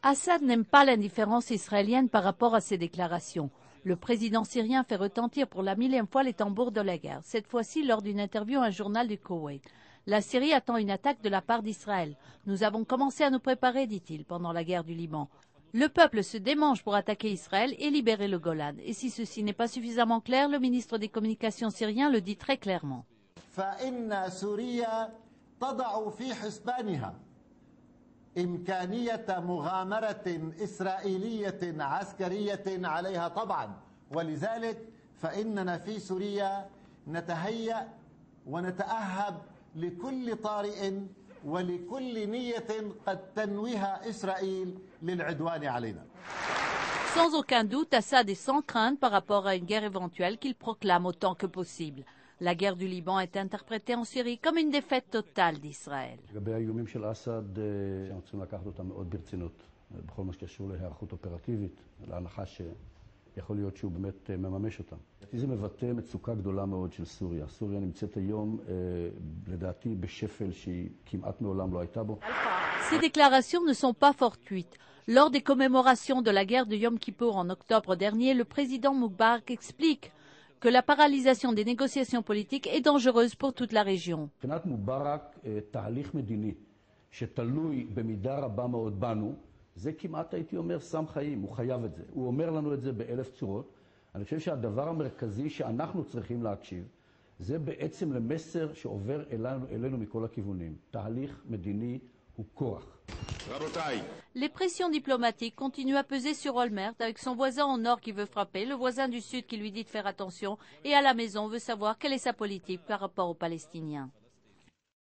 Assad n'aime pas l'indifférence israélienne par rapport à ses déclarations. Le président syrien fait retentir pour la millième fois les tambours de la guerre, cette fois-ci lors d'une interview à un journal du Koweït. La Syrie attend une attaque de la part d'Israël. Nous avons commencé à nous préparer, dit-il, pendant la guerre du Liban. Le peuple se démange pour attaquer Israël et libérer le Golan. Et si ceci n'est pas suffisamment clair, le ministre des Communications syrien le dit très clairement. إمكانية مغامرة إسرائيلية عسكرية عليها طبعا ولذلك فإننا في سوريا نتهيأ ونتأهب لكل طارئ ولكل نية قد تنويها إسرائيل للعدوان علينا. Sans aucun doute, Assad est sans crainte par rapport à une guerre éventuelle qu'il proclame autant que possible. La guerre du Liban est interprétée en Syrie comme une défaite totale d'Israël. Ces déclarations ne sont pas fortuites. Lors des commémorations de la guerre de Yom Kippour en octobre dernier, le président Moubarak explique que la paralysation des négociations politiques est dangereuse pour toute la région. Les pressions diplomatiques continuent à peser sur Olmert avec son voisin au nord qui veut frapper, le voisin du sud qui lui dit de faire attention et à la maison veut savoir quelle est sa politique par rapport aux Palestiniens.